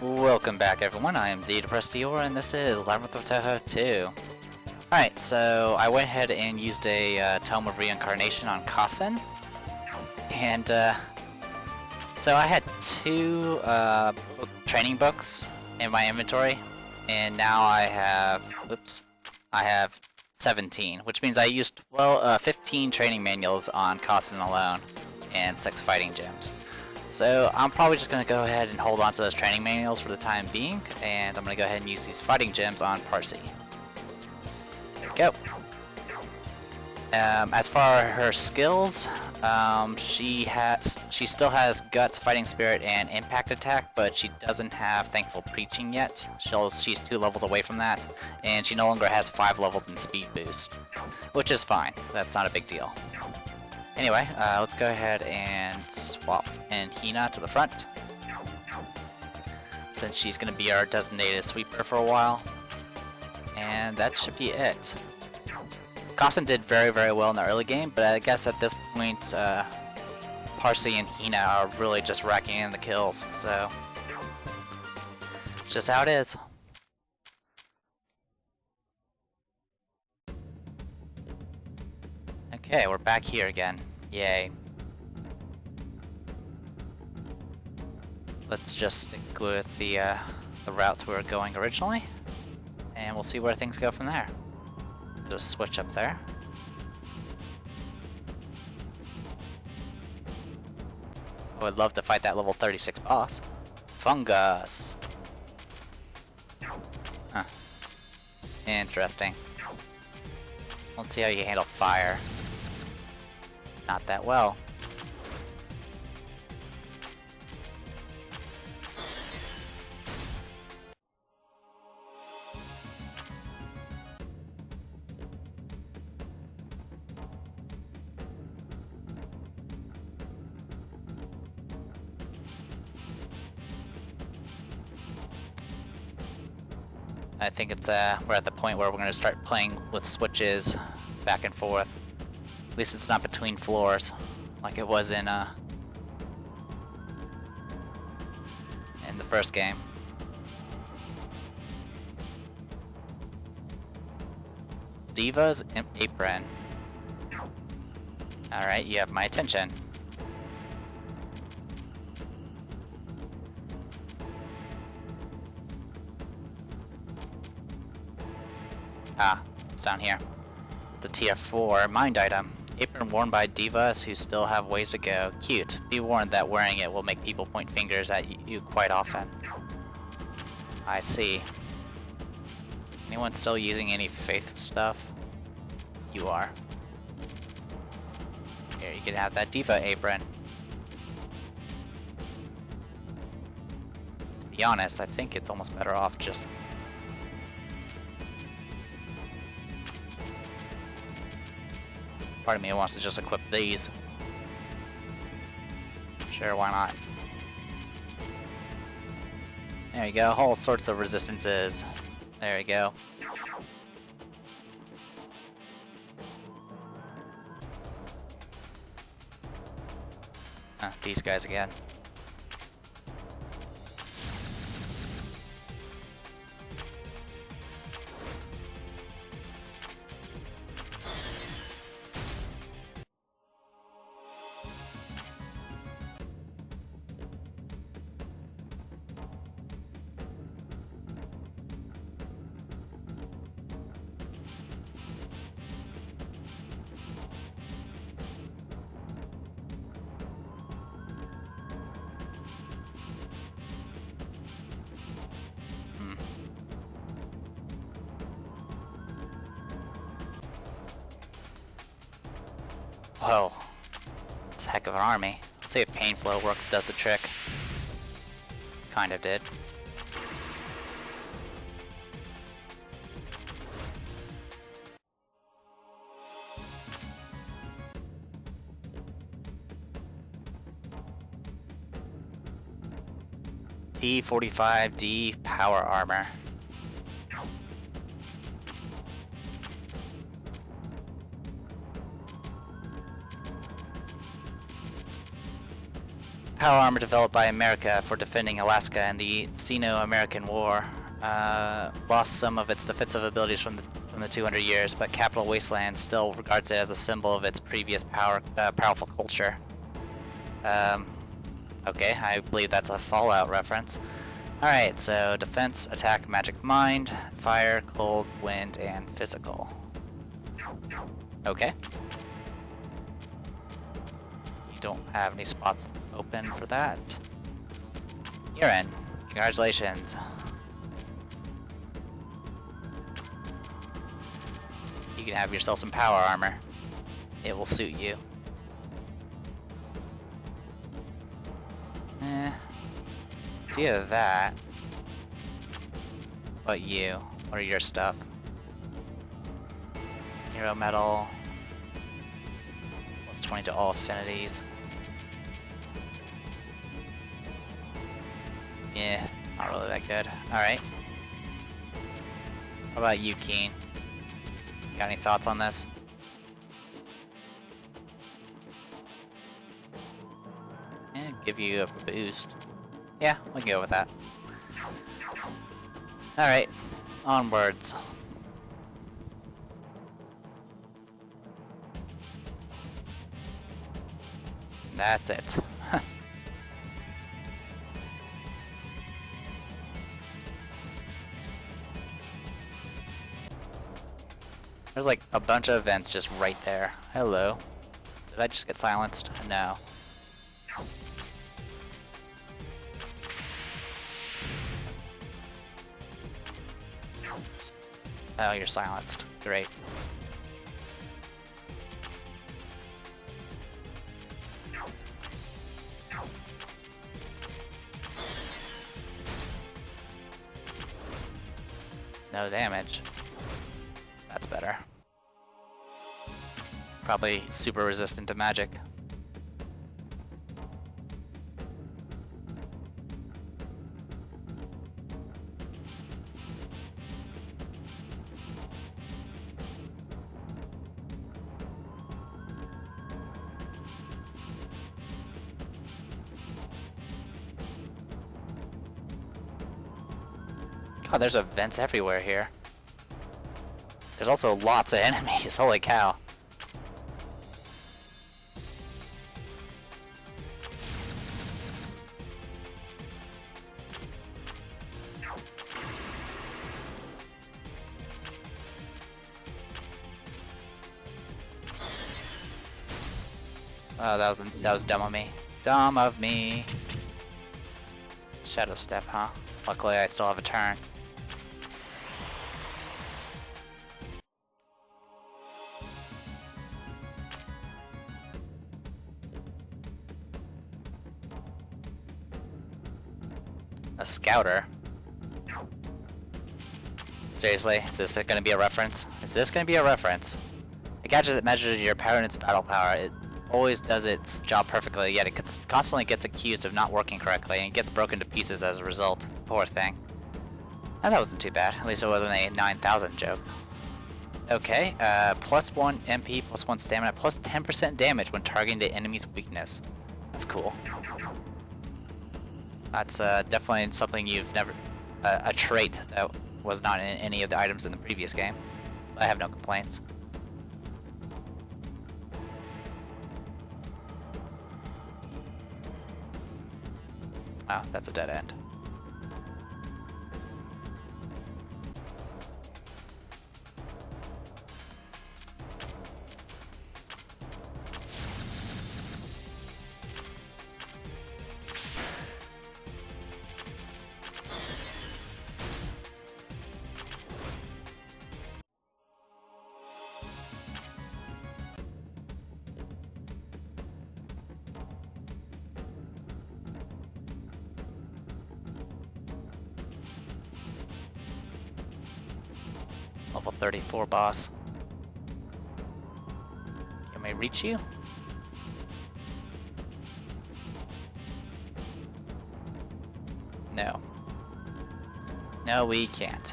Welcome back everyone, I am the Depressed Dior and this is Labyrinth of Touhou 2. Alright, so I went ahead and used a Tome of Reincarnation on Kassen. And so I had two training books in my inventory. And now I have 17, which means I used 15 training manuals on Kassen alone and 6 fighting gems. So I'm probably just going to go ahead and hold on to those training manuals for the time being, and I'm going to go ahead and use these fighting gems on Parsi. There we go. As far as her skills, she still has Guts, Fighting Spirit, and Impact Attack, but she doesn't have Thankful Preaching yet. She's 2 levels away from that, and she no longer has 5 levels in Speed Boost, which is fine. That's not a big deal. Anyway, let's go ahead and swap in Hina to the front, since she's going to be our designated sweeper for a while. And that should be it. Kassen did very, very well in the early game, but I guess at this point, Parsi and Hina are really just racking in the kills, so it's just how it is. Okay, we're back here again. Yay. Let's just stick with the routes we were going originally, and we'll see where things go from there. Just switch up there. I would love to fight that level 36 boss. Fungus! Huh. Interesting. Let's see how you handle fire. Not that well. I think it's we're at the point where we're going to start playing with switches back and forth. At least it's not between floors, like it was in the first game. Diva's apron. Alright, you have my attention. Ah, it's down here. It's a tier 4 mind item. Apron worn by divas who still have ways to go. Cute. Be warned that wearing it will make people point fingers at you quite often. I see. Anyone still using any faith stuff? You are. Here, you can have that diva apron. To be honest, I think it's almost better off just... Part of me wants to just equip these. Sure, why not? There you go, all sorts of resistances. There you go. These guys again. Whoa, it's a heck of an army. Let's see if Pain Flow does the trick. Kind of did. T45D Power Armor. power armor developed by America for defending Alaska in the Sino-American War. Lost some of its defensive abilities from the 200 years, but Capital Wasteland still regards it as a symbol of its previous powerful culture. Okay, I believe that's a Fallout reference. Alright, so defense, attack, magic mind, fire, cold, wind, and physical. Okay. You don't have any spots open for that. You're in. Congratulations. You can have yourself some power armor. It will suit you. It's either that, but you. What are your stuff? Hero metal. Plus 20 to all affinities. Yeah, not really that good. Alright. What about you, Keen? Got any thoughts on this? Yeah, give you a boost. Yeah, we can go with that. Alright, onwards. That's it. There's like a bunch of events just right there. Hello. Did I just get silenced? No. Oh, you're silenced. Great. No damage. That's better. Probably super resistant to magic. God, there's events everywhere here. There's also lots of enemies, holy cow. Oh, that was dumb of me. Dumb of me. Shadow step, huh? Luckily I still have a turn. A scouter? Seriously, is this gonna be a reference? Is this gonna be a reference? A gadget that measures your power and its battle power. It always does its job perfectly, yet it constantly gets accused of not working correctly, and it gets broken to pieces as a result. Poor thing. And that wasn't too bad. At least it wasn't a 9,000 joke. Okay, plus 1 MP, plus 1 stamina, plus 10% damage when targeting the enemy's weakness. That's cool. That's definitely something you've never... a trait that was not in any of the items in the previous game. So I have no complaints. Oh, that's a dead end. Level 34 boss. Can we reach you? No. No, we can't.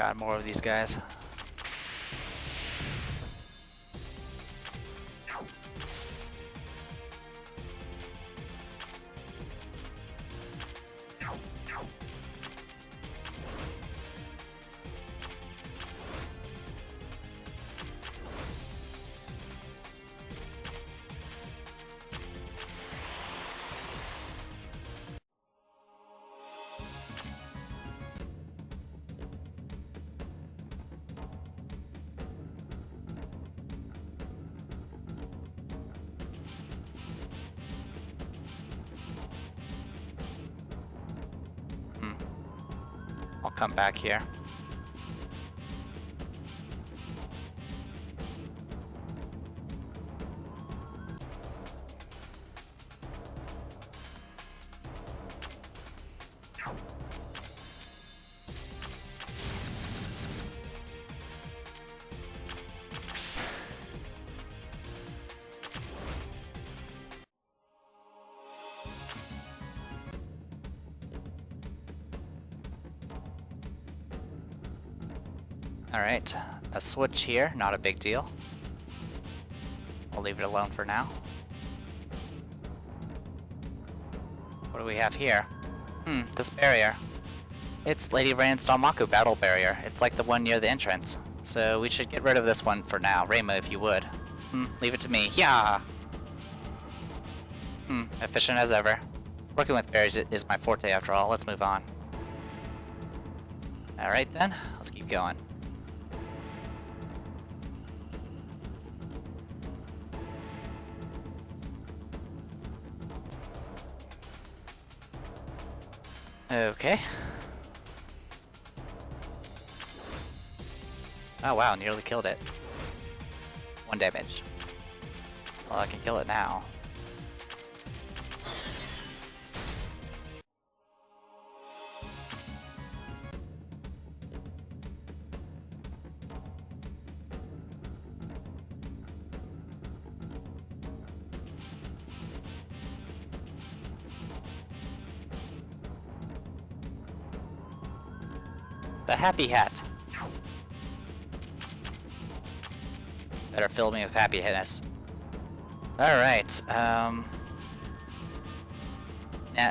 God, more of these guys. I'll come back here. Alright, a switch here, not a big deal. I'll leave it alone for now. What do we have here? This barrier. It's Lady Rand's Dalmaku battle barrier. It's like the one near the entrance. So we should get rid of this one for now. Reima, if you would. Leave it to me. Yeah! Efficient as ever. Working with barriers is my forte after all. Let's move on. Alright then, let's keep going. Okay. Oh wow, nearly killed it. 1 damage. Well, I can kill it now. The happy hat. Better fill me with happiness. Alright,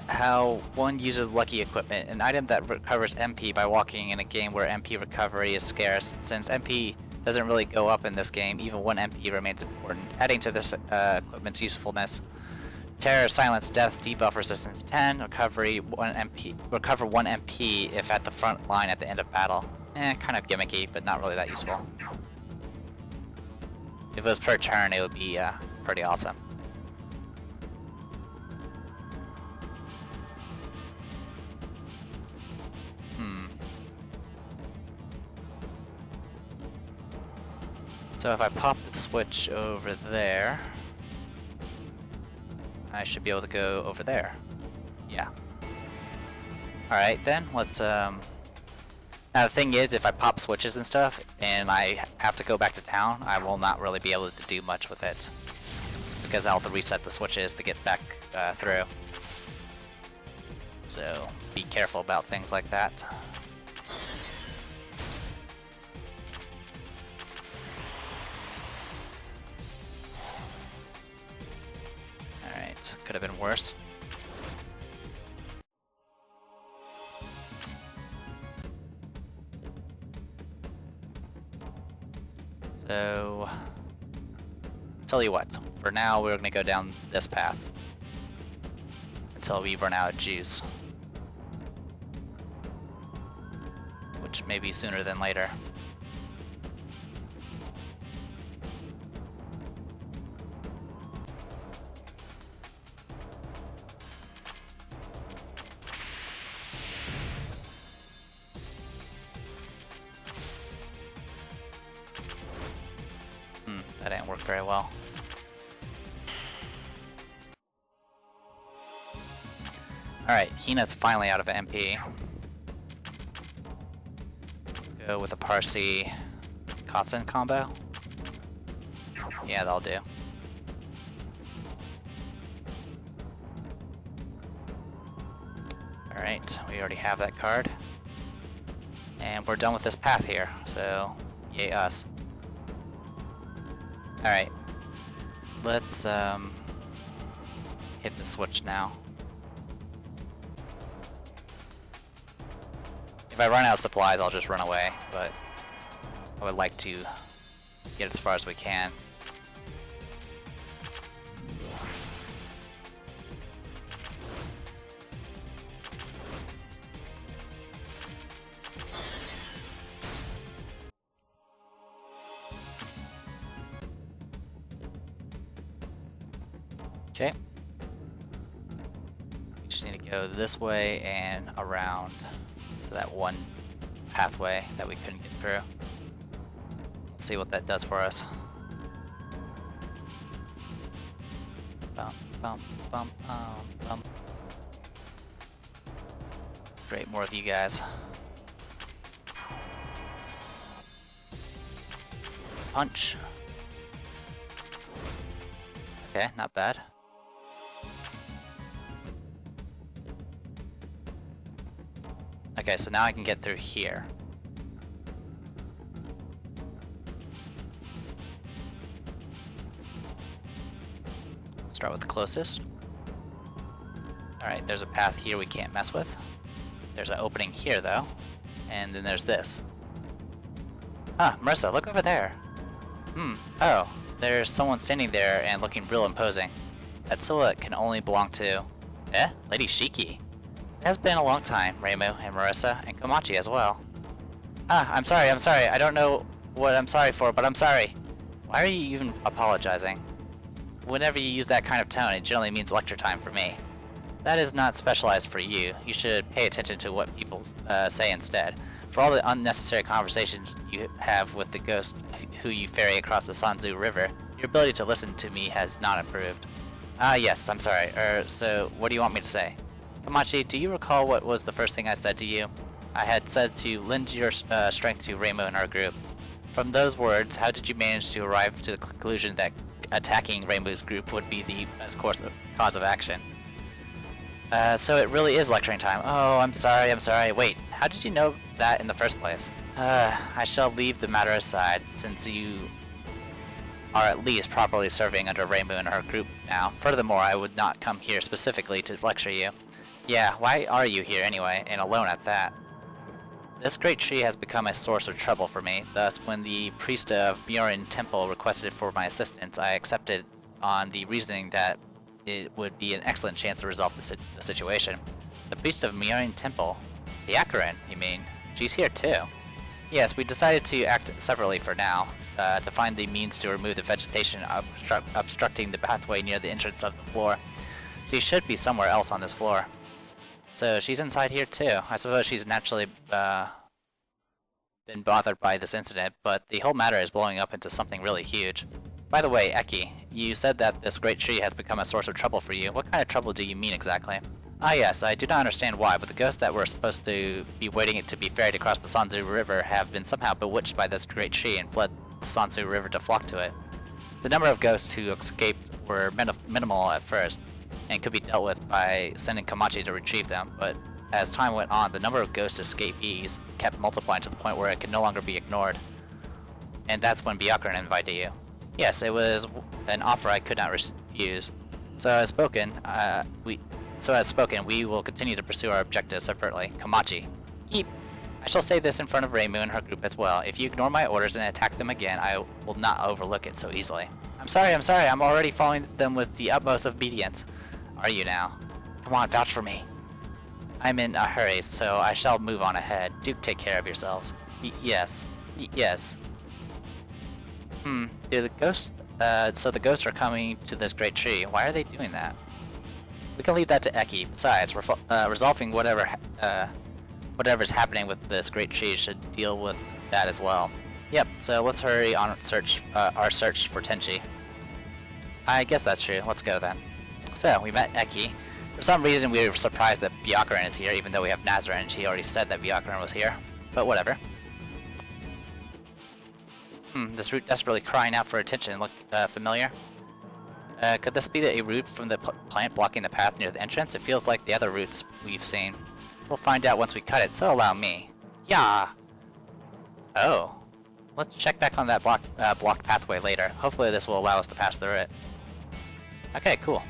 how one uses lucky equipment, an item that recovers MP by walking in a game where MP recovery is scarce. Since MP doesn't really go up in this game, even 1 MP remains important, adding to this equipment's usefulness. Terror, Silence, Death, Debuff Resistance 10, recover 1 MP if at the front line at the end of battle. Kind of gimmicky, but not really that useful. If it was per turn, it would be pretty awesome. So if I pop the switch over there, I should be able to go over there. Yeah. Alright then, let's now the thing is, if I pop switches and stuff, and I have to go back to town, I will not really be able to do much with it. Because I'll have to reset the switches to get back through. So, be careful about things like that. Alright, could have been worse. So, tell you what, for now we're gonna go down this path until we run out of juice, which may be sooner than later. That didn't work very well. Alright, Hina's finally out of MP. Let's go with a Parsi Katsun combo. Yeah, that'll do. Alright, we already have that card. And we're done with this path here, so yay us. Alright. Let's hit the switch now. If I run out of supplies, I'll just run away, but I would like to get as far as we can. Okay. We just need to go this way and around to that one pathway that we couldn't get through. Let's see what that does for us. Bum, bum, bum, bum, bum. Great, more of you guys. Punch. Okay, not bad. Okay, so now I can get through here. Start with the closest. Alright, there's a path here we can't mess with. There's an opening here, though. And then there's this. Ah, Marissa, look over there. Oh, there's someone standing there and looking real imposing. That silhouette can only belong to... Lady Shiki. It has been a long time, Reimu and Marissa, and Komachi as well. Ah, I'm sorry, I don't know what I'm sorry for, but I'm sorry. Why are you even apologizing? Whenever you use that kind of tone, it generally means lecture time for me. That is not specialized for you. You should pay attention to what people say instead. For all the unnecessary conversations you have with the ghost who you ferry across the Sanzu River, your ability to listen to me has not improved. Ah, yes, I'm sorry. So what do you want me to say? Komachi, do you recall what was the first thing I said to you? I had said to lend your strength to Reimu and our group. From those words, how did you manage to arrive to the conclusion that attacking Reimu's group would be the best cause of action? So it really is lecturing time. Oh, I'm sorry. Wait, how did you know that in the first place? I shall leave the matter aside, since you are at least properly serving under Reimu and her group now. Furthermore, I would not come here specifically to lecture you. Yeah, why are you here anyway, and alone at that? This great tree has become a source of trouble for me, thus when the priest of Myorin Temple requested for my assistance, I accepted on the reasoning that it would be an excellent chance to resolve the situation. The priest of Myorin Temple? Byakuren, you mean? She's here too. Yes, we decided to act separately for now, to find the means to remove the vegetation obstructing the pathway near the entrance of the floor. She should be somewhere else on this floor. So she's inside here too. I suppose she's naturally been bothered by this incident, but the whole matter is blowing up into something really huge. By the way, Eki, you said that this great tree has become a source of trouble for you. What kind of trouble do you mean exactly? Ah yes, I do not understand why, but the ghosts that were supposed to be waiting to be ferried across the Sanzu River have been somehow bewitched by this great tree and fled the Sanzu River to flock to it. The number of ghosts who escaped were minimal at first, and could be dealt with by sending Komachi to retrieve them, but as time went on, the number of ghost escapees kept multiplying to the point where it could no longer be ignored. And that's when Byakuren invited you. Yes, it was an offer I could not refuse. So as spoken, we will continue to pursue our objectives separately. Komachi. Eep. I shall say this in front of Reimu and her group as well. If you ignore my orders and attack them again, I will not overlook it so easily. I'm sorry, I'm already following them with the utmost obedience. Are you now? Come on, vouch for me. I'm in a hurry, so I shall move on ahead. Do take care of yourselves. Yes. Yes. Do the ghosts... so the ghosts are coming to this great tree. Why are they doing that? We can leave that to Eki. Besides, resolving whatever's happening with this great tree should deal with that as well. Yep, so let's hurry on our search for Tenchi. I guess that's true. Let's go then. So, we met Eki. For some reason, we were surprised that Byakuren is here, even though we have Nazaren, and she already said that Byakuren was here. But whatever. This root desperately crying out for attention. Look familiar? Could this be a root from the plant blocking the path near the entrance? It feels like the other roots we've seen. We'll find out once we cut it, so allow me. Yeah! Oh. Let's check back on that blocked pathway later. Hopefully this will allow us to pass through it. Okay, cool.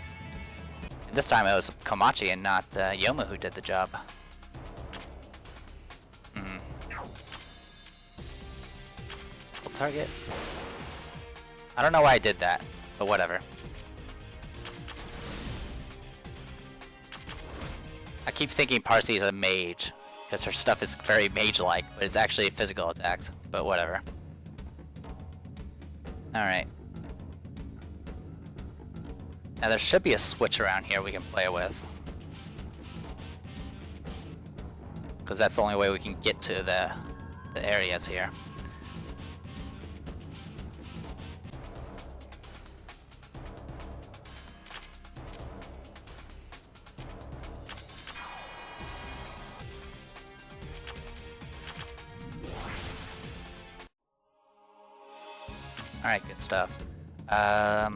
And this time it was Komachi and not Yoma who did the job. Full target. I don't know why I did that, but whatever. I keep thinking Parsi is a mage, because her stuff is very mage-like, but it's actually physical attacks, but whatever. Alright. Now there should be a switch around here we can play with. Because that's the only way we can get to the areas here. Alright, good stuff. I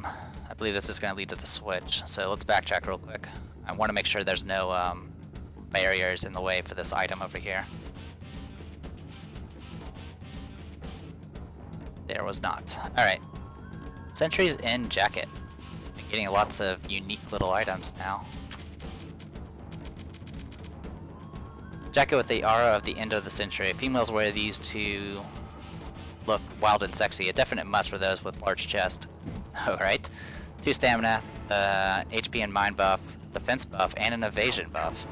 believe this is going to lead to the switch, so let's backtrack real quick. I want to make sure there's no barriers in the way for this item over here. There was not. Alright. Sentry's in jacket. I'm getting lots of unique little items now. Jacket with the aura of the end of the century. Females wear these to look wild and sexy. A definite must for those with large chest. Alright. 2 stamina, HP and mind buff, defense buff, and an evasion buff.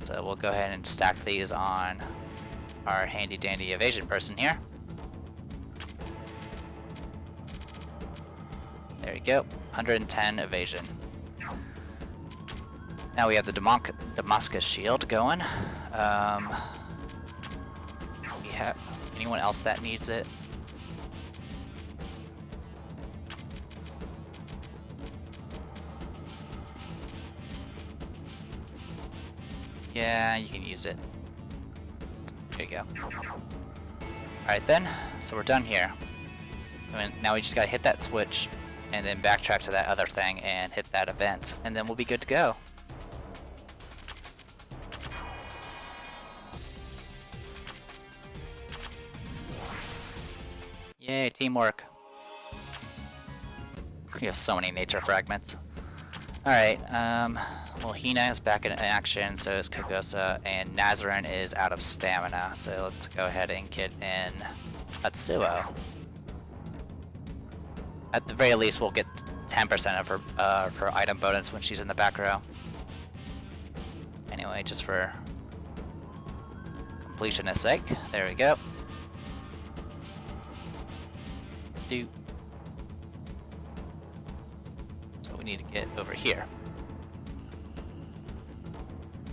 So we'll go ahead and stack these on our handy dandy evasion person here. There you go. 110 evasion. Now we have the Damascus shield going. We have anyone else that needs it? Yeah, you can use it. There you go. Alright then, so we're done here. And now we just gotta hit that switch, and then backtrack to that other thing and hit that event, and then we'll be good to go. Yay, teamwork. We have so many nature fragments. Alright, well, Hina is back in action, so is Kogosa, and Nazarin is out of stamina, so let's go ahead and get in Atsuo. At the very least, we'll get 10% of her item bonus when she's in the back row. Anyway, just for completionist sake, there we go. So we need to get over here.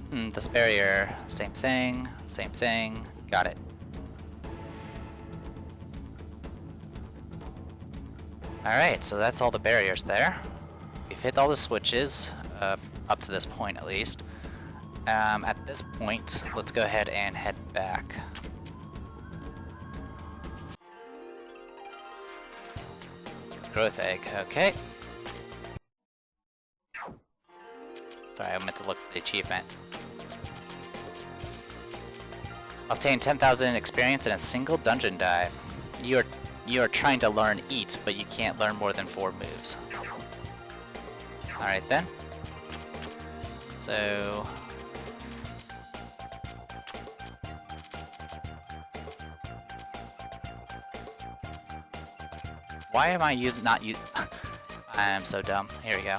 This barrier, same thing, got it. Alright, so that's all the barriers there. We've hit all the switches, up to this point at least. At this point, let's go ahead and head back. Growth egg, okay. Sorry, I meant to look at the achievement. Obtain 10,000 experience in a single dungeon dive. You are trying to learn Eat, but you can't learn more than 4 moves. Alright then. So... why am I not using... I am so dumb. Here we go.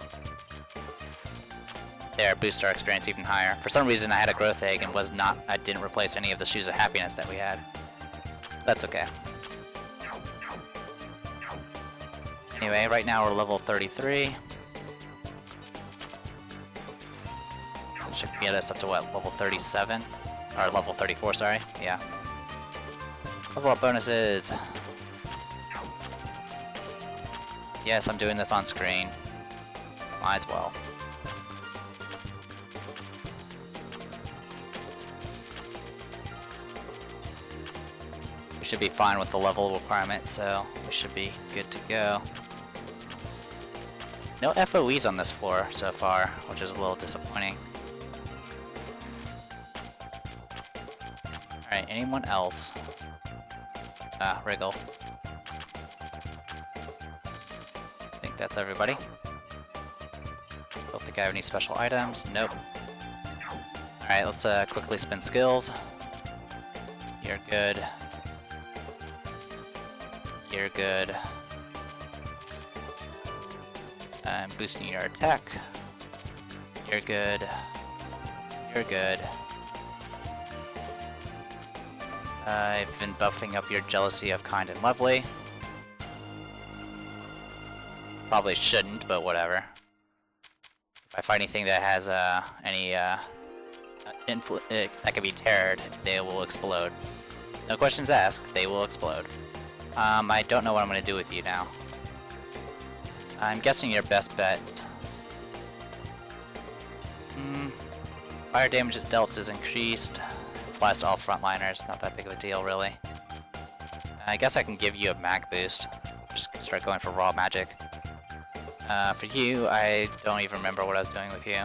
There, boost our experience even higher. For some reason I had a growth egg and I didn't replace any of the shoes of happiness that we had. That's okay. Anyway, right now we're level 33. That should get us up to what, level 37? Or level 34, sorry. Yeah. Level up bonuses. Yes, I'm doing this on screen. Might as well. We should be fine with the level requirement, so we should be good to go. No FOEs on this floor so far, which is a little disappointing. Alright. anyone else? Wriggle. I think that's everybody. Don't think I have any special items. Nope. Alright, let's quickly spin skills. You're good. You're good. I'm boosting your attack. You're good. You're good. I've been buffing up your jealousy of kind and lovely. Probably shouldn't, but whatever. If I find anything that has any that can be terrored, they will explode. No questions asked, they will explode. I don't know what I'm going to do with you now. I'm guessing your best bet. Fire damage dealt is increased. Applies to all frontliners, not that big of a deal really. I guess I can give you a mag boost. Just start going for raw magic. For you, I don't even remember what I was doing with you.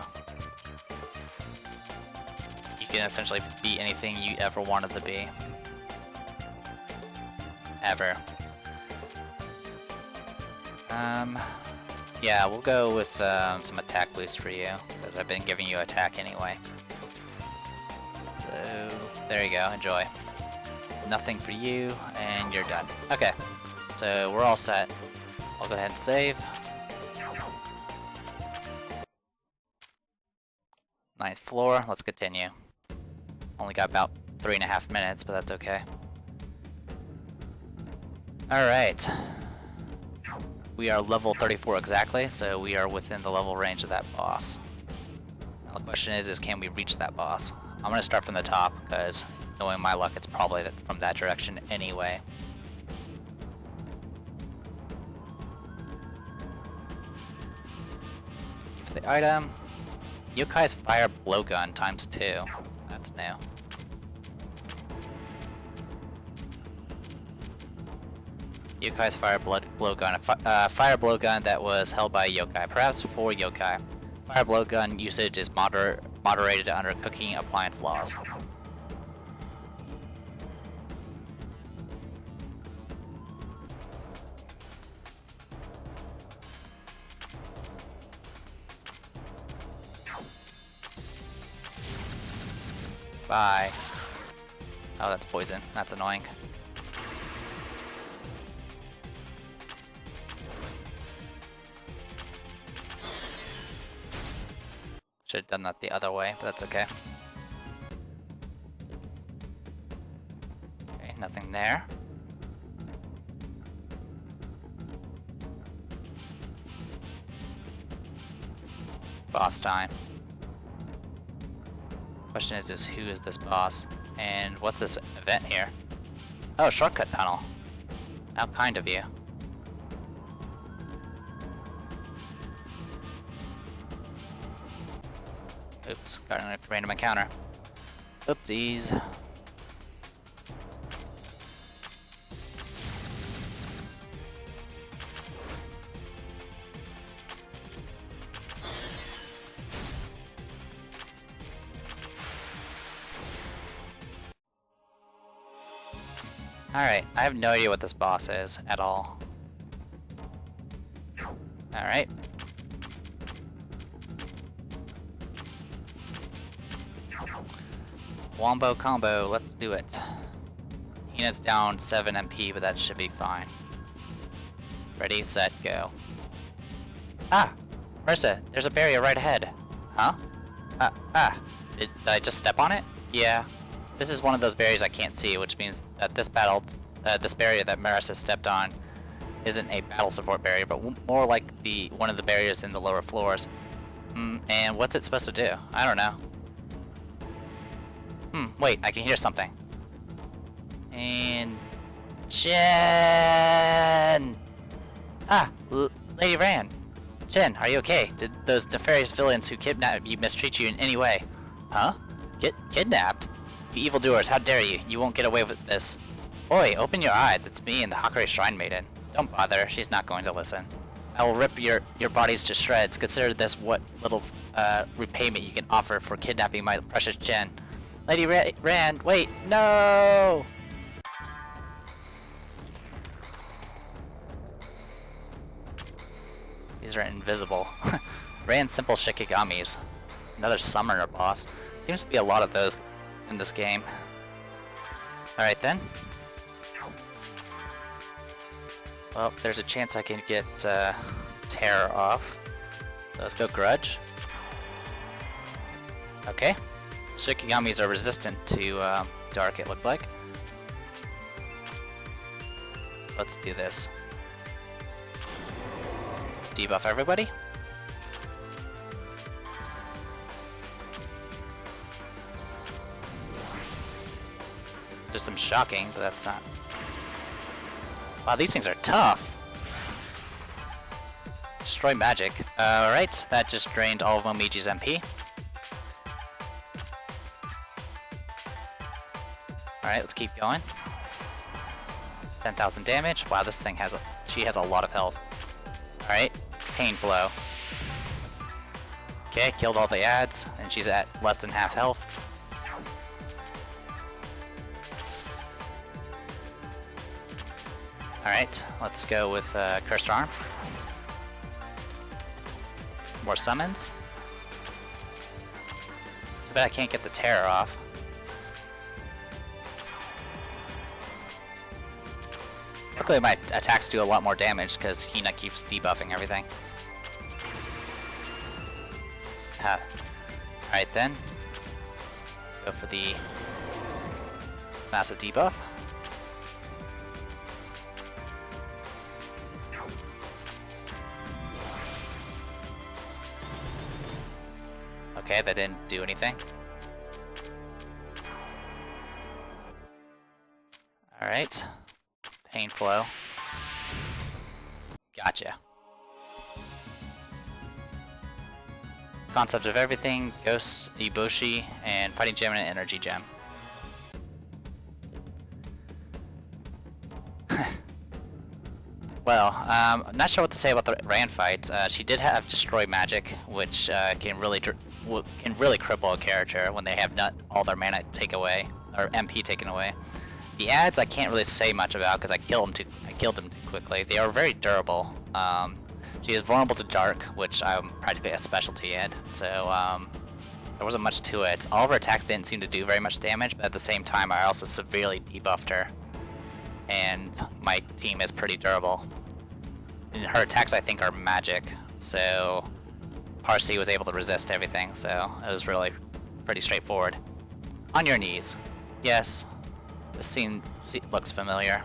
You can essentially be anything you ever wanted to be. Ever. Yeah, we'll go with some attack boost for you, because I've been giving you attack anyway. So, there you go, enjoy. Nothing for you, and you're done. Okay, so we're all set. I'll go ahead and save. Ninth floor, let's continue. Only got about 3.5 minutes, but that's okay. Alright. We are level 34 exactly, so we are within the level range of that boss. Now the question is can we reach that boss? I'm gonna start from the top, because knowing my luck, it's probably from that direction anyway. For the item, Yukai's fire blowgun ×2. That's new. Yukai's fire blowgun. Fire blowgun that was held by yokai, perhaps for yokai. Fire blowgun usage is moderated under cooking appliance laws. Bye. Oh, that's poison. That's annoying. Should have done that the other way, but that's okay. Okay, nothing there. Boss time. Question is who is this boss? And what's this event here? Oh, shortcut tunnel. How kind of you. Oops, got a random encounter. Oopsies. Alright, I have no idea what this boss is at all. Alright. Wombo combo, let's do it. Hina's down 7 MP, but that should be fine. Ready, set, go. Ah! Marissa, there's a barrier right ahead. Huh? Did I just step on it? Yeah. This is one of those barriers I can't see, which means that this barrier that Marissa stepped on isn't a battle support barrier, but more like one of the barriers in the lower floors. And what's it supposed to do? I don't know. Wait, I can hear something. And... Chen! Lady Ran. Chen, are you okay? Did those nefarious villains who kidnapped you mistreat you in any way? Huh? Kidnapped? You evildoers, how dare you? You won't get away with this. Oi, open your eyes. It's me and the Hakari Shrine Maiden. Don't bother, she's not going to listen. I will rip your bodies to shreds. Consider this what little repayment you can offer for kidnapping my precious Chen. Lady Rand, wait, no! These are invisible. Rand's Simple Shikigamis. Another summoner boss. Seems to be a lot of those in this game. Alright then. Well, there's a chance I can get Terror off. So let's go Grudge. Okay. Shikigamis are resistant to Dark, it looks like. Let's do this. Debuff everybody. There's some shocking, but that's not... Wow, these things are tough! Destroy magic. Alright, that just drained all of Momiji's MP. Alright, let's keep going. 10,000 damage. Wow, this thing has she has a lot of health. Alright, Pain Flow. Okay, killed all the ads, and she's at less than half health. Alright, let's go with Cursed Arm. More summons. Too bad I can't get the Terror off. Luckily my attacks do a lot more damage because Hina keeps debuffing everything. Alright then. Go for the massive debuff. Okay, that didn't do anything. Alright. Pain Flow. Gotcha. Concept of Everything, Ghost, Ibushi, and Fighting Gem and Energy Gem. Well, I'm not sure what to say about the Rand fight. She did have Destroy Magic, which can really cripple a character when they have not all their mana taken away, or MP taken away. The ads I can't really say much about because I killed them too quickly. They are very durable. She is vulnerable to Dark, which I'm practically a specialty in, so there wasn't much to it. All of her attacks didn't seem to do very much damage, but at the same time I also severely debuffed her. And my team is pretty durable. And her attacks I think are magic, so Parsi was able to resist everything, so it was really pretty straightforward. On your knees. Yes. This scene looks familiar.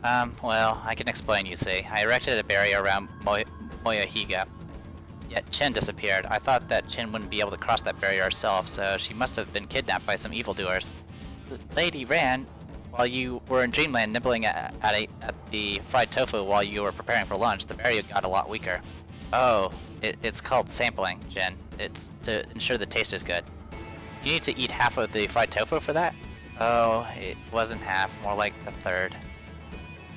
Well, I can explain, you see. I erected a barrier around Moyohiga, yet Chen disappeared. I thought that Chen wouldn't be able to cross that barrier herself, so she must have been kidnapped by some evildoers. Lady Ran, while you were in Dreamland nibbling at the fried tofu while you were preparing for lunch, the barrier got a lot weaker. Oh, it's called sampling, Jen. It's to ensure the taste is good. You need to eat half of the fried tofu for that? Oh, it wasn't half, more like a third.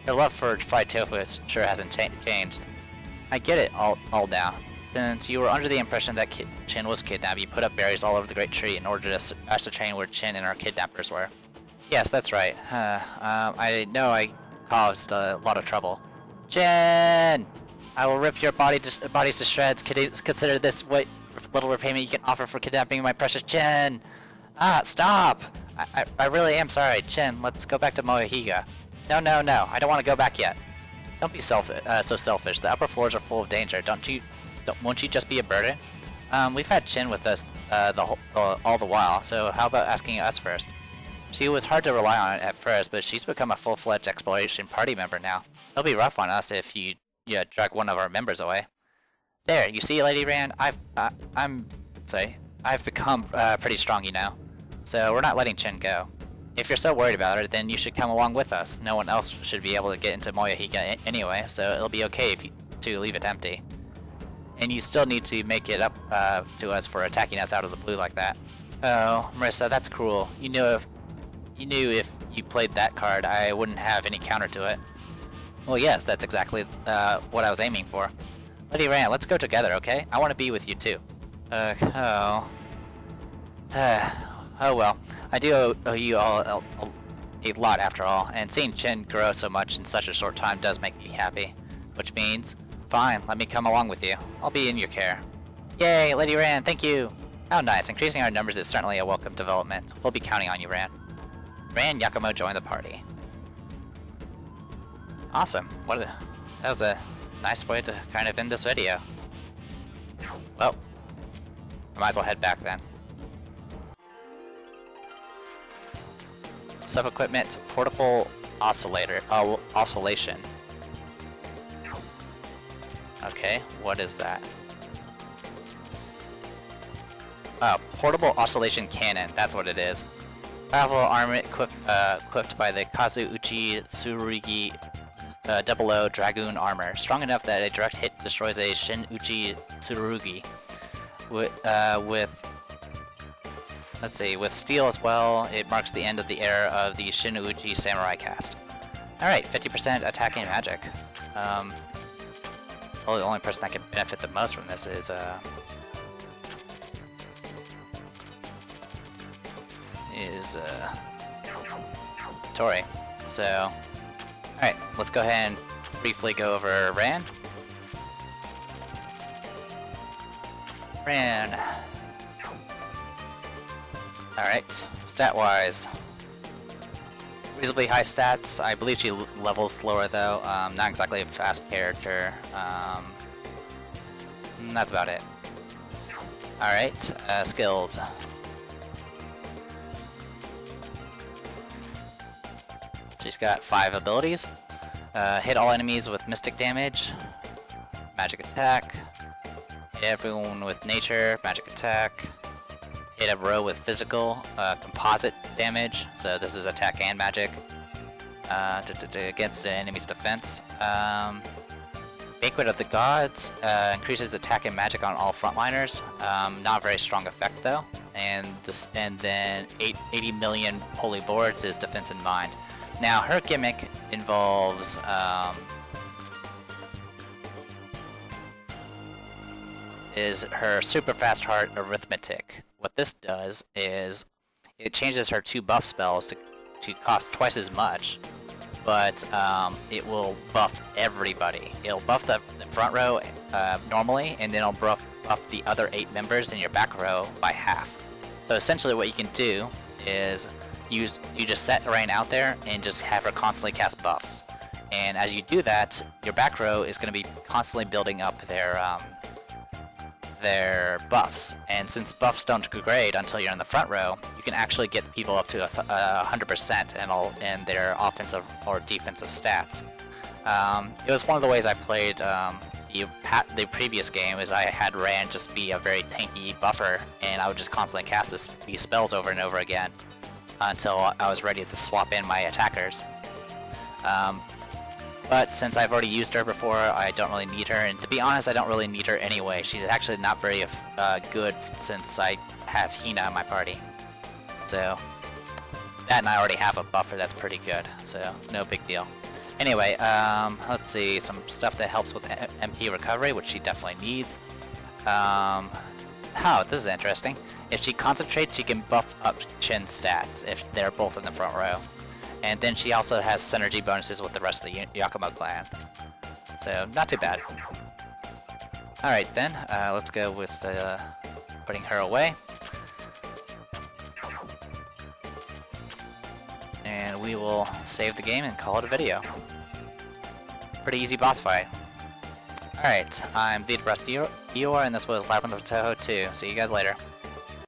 Your love for fried tofu sure hasn't changed. I get it all now. Since you were under the impression that Chen was kidnapped, you put up berries all over the Great Tree in order to ascertain where Chen and our kidnappers were. Yes, that's right. I know I caused a lot of trouble. Chen! I will rip your bodies to shreds. Consider this what little repayment you can offer for kidnapping my precious Chen. Ah, stop! I really am sorry. Chen, let's go back to Moyohiga. No, I don't want to go back yet. Don't be so selfish. The upper floors are full of danger. Won't you just be a burden? We've had Chen with us all the while, so how about asking us first? She was hard to rely on at first, but she's become a full-fledged exploration party member now. It'll be rough on us if you drag one of our members away. There, you see, Lady Rand, I've become pretty strong, you know. So we're not letting Chen go. If you're so worried about her, then you should come along with us. No one else should be able to get into Moyohiga anyway, so it'll be okay to leave it empty. And you still need to make it up to us for attacking us out of the blue like that. Oh, Marissa, that's cruel. You knew if you played that card, I wouldn't have any counter to it. Well, yes, that's exactly what I was aiming for. Lady Rand, let's go together, okay? I want to be with you too. Oh. Oh well, I do owe you all a lot after all, and seeing Chen grow so much in such a short time does make me happy. Which means, fine, let me come along with you. I'll be in your care. Yay, Lady Ran, thank you! How nice, increasing our numbers is certainly a welcome development. We'll be counting on you, Ran. Ran Yakumo joined the party. Awesome, that was a nice way to kind of end this video. Well, I might as well head back then. Sub-equipment, portable oscillation. Okay, what is that? Oh, portable oscillation cannon, that's what it is. Powerful armor equipped by the Kazuuchi Tsurugi 00 Dragoon armor, strong enough that a direct hit destroys a Shin-Uchi Tsurugi. With steel as well, it marks the end of the era of the Shin-Uchi Samurai caste. Alright, 50% attacking magic. Well, the only person that can benefit the most from this is Tori. So, alright, let's go ahead and briefly go over Ran. Alright, stat-wise. Reasonably high stats. I believe she levels slower though. Not exactly a fast character. That's about it. Alright, skills. She's got 5 abilities. Hit all enemies with mystic damage, magic attack, hit everyone with nature, magic attack, hit a row with physical, composite damage, so this is attack and magic, against the enemy's defense. Banquet of the Gods increases attack and magic on all frontliners. Not a very strong effect though. And then 80 million holy boards is defense in mind. Now her gimmick involves is her super fast heart arithmetic. What this does is it changes her 2 buff spells to cost twice as much, but it will buff everybody. It'll buff the front row normally, and then it'll buff the other 8 members in your back row by half. So essentially what you can do is you just set Rain out there and just have her constantly cast buffs. And as you do that, your back row is going to be constantly building up their buffs. And since buffs don't degrade until you're in the front row, you can actually get people up to 100% in their offensive or defensive stats. It was one of the ways I played the previous game, is I had Rand just be a very tanky buffer, and I would just constantly cast these spells over and over again until I was ready to swap in my attackers. But since I've already used her before, I don't really need her, and to be honest, I don't really need her anyway. She's actually not very good since I have Hina in my party. So, that, and I already have a buffer that's pretty good, so no big deal. Anyway, let's see, some stuff that helps with MP recovery, which she definitely needs. This is interesting. If she concentrates, she can buff up Chin's stats if they're both in the front row. And then she also has synergy bonuses with the rest of the Yakumo clan. So, not too bad. Alright then, let's go with putting her away. And we will save the game and call it a video. Pretty easy boss fight. Alright, I'm the Debuffs Eeyore, and this was Labyrinth of Touhou 2. See you guys later.